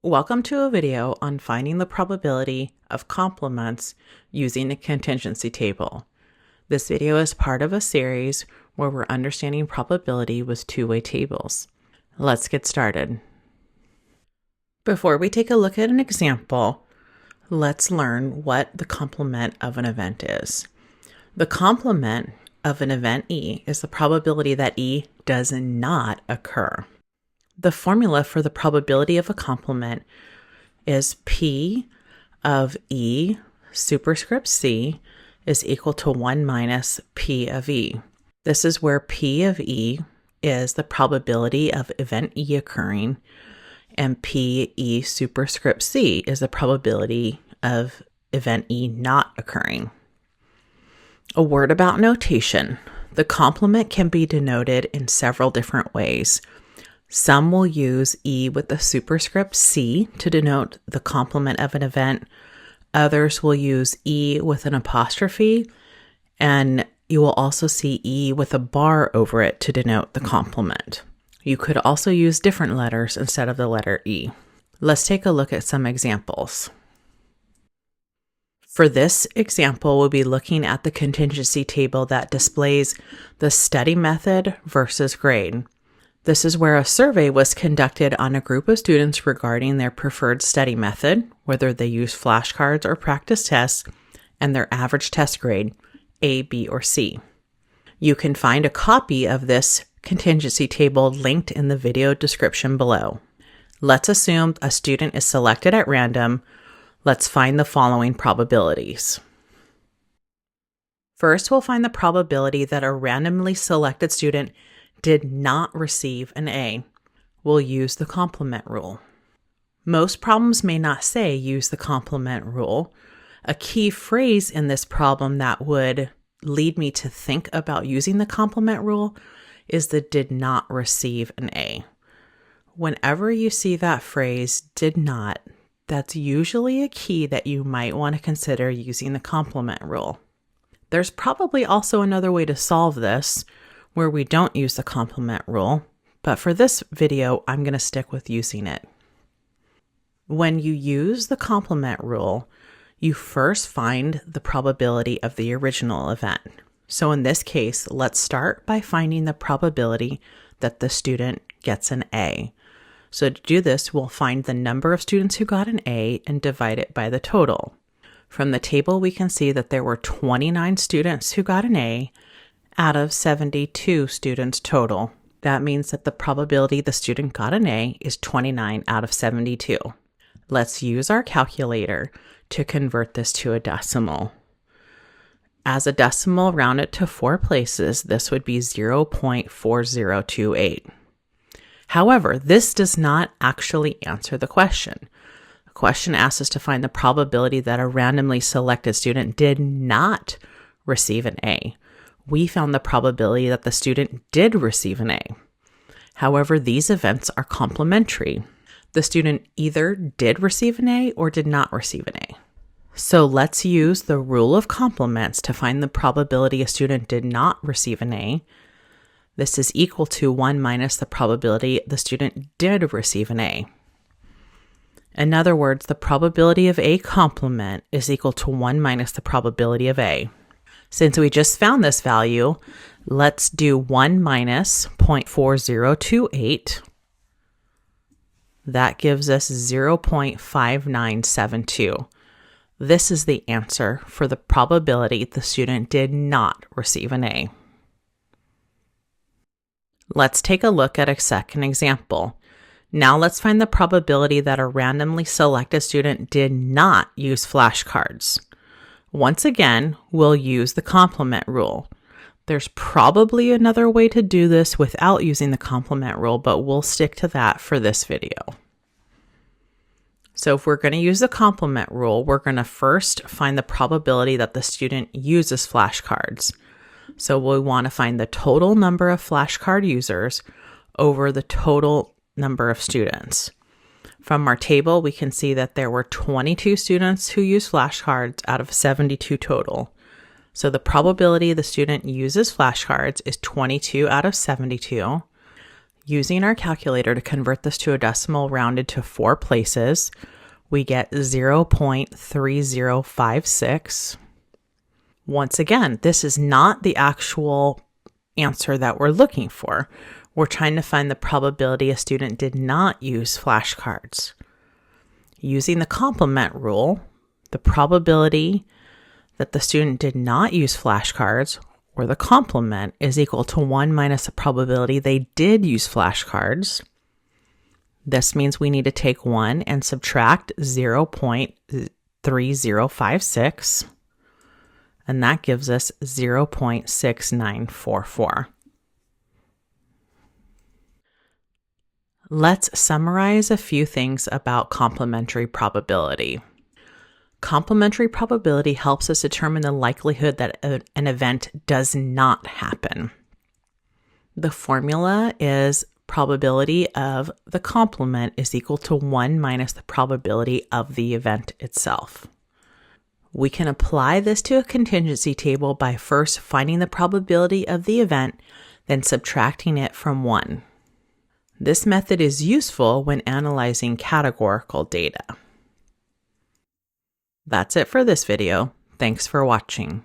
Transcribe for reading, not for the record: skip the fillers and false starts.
Welcome to a video on finding the probability of complements using a contingency table. This video is part of a series where we're understanding probability with two-way tables. Let's get started. Before we take a look at an example, let's learn what the complement of an event is. The complement of an event E is the probability that E does not occur. The formula for the probability of a complement is P of E superscript C is equal to 1 minus P of E. This is where P of E is the probability of event E occurring, and P E superscript C is the probability of event E not occurring. A word about notation. The complement can be denoted in several different ways. Some will use E with the superscript C to denote the complement of an event. Others will use E with an apostrophe, and you will also see E with a bar over it to denote the complement. You could also use different letters instead of the letter E. Let's take a look at some examples. For this example, we'll be looking at the contingency table that displays the study method versus grade. This is where a survey was conducted on a group of students regarding their preferred study method, whether they use flashcards or practice tests, and their average test grade, A, B, or C. You can find a copy of this contingency table linked in the video description below. Let's assume a student is selected at random. Let's find the following probabilities. First, we'll find the probability that a randomly selected student did not receive an A. We'll use the complement rule. Most problems may not say use the complement rule. A key phrase in this problem that would lead me to think about using the complement rule is the did not receive an A. Whenever you see that phrase, did not, that's usually a key that you might want to consider using the complement rule. There's probably also another way to solve this, where we don't use the complement rule, but for this video, I'm going to stick with using it. When you use the complement rule, you first find the probability of the original event. So in this case, let's start by finding the probability that the student gets an A. So to do this, we'll find the number of students who got an A and divide it by the total. From the table, we can see that there were 29 students who got an A out of 72 students total. That means that the probability the student got an A is 29 out of 72. Let's use our calculator to convert this to a decimal. As a decimal rounded to 4 places, this would be 0.4028. However, this does not actually answer the question. The question asks us to find the probability that a randomly selected student did not receive an A. We found the probability that the student did receive an A. However, these events are complementary. The student either did receive an A or did not receive an A. So let's use the rule of complements to find the probability a student did not receive an A. This is equal to 1 minus the probability the student did receive an A. In other words, the probability of A complement is equal to 1 minus the probability of A. Since we just found this value, let's do 1 minus 0.4028. That gives us 0.5972. This is the answer for the probability the student did not receive an A. Let's take a look at a second example. Now let's find the probability that a randomly selected student did not use flashcards. Once again, we'll use the complement rule. There's probably another way to do this without using the complement rule, but we'll stick to that for this video. So if we're going to use the complement rule, we're going to first find the probability that the student uses flashcards. So we want to find the total number of flashcard users over the total number of students. From our table, we can see that there were 22 students who used flashcards out of 72 total. So the probability the student uses flashcards is 22 out of 72. Using our calculator to convert this to a decimal rounded to 4 places, we get 0.3056. Once again, this is not the actual answer that we're looking for. We're trying to find the probability a student did not use flashcards. Using the complement rule, the probability that the student did not use flashcards, or the complement, is equal to 1 minus the probability they did use flashcards. This means we need to take 1 and subtract 0.3056, and that gives us 0.6944. Let's summarize a few things about complementary probability. Complementary probability helps us determine the likelihood that an event does not happen. The formula is probability of the complement is equal to 1 minus the probability of the event itself. We can apply this to a contingency table by first finding the probability of the event, then subtracting it from 1. This method is useful when analyzing categorical data. That's it for this video. Thanks for watching.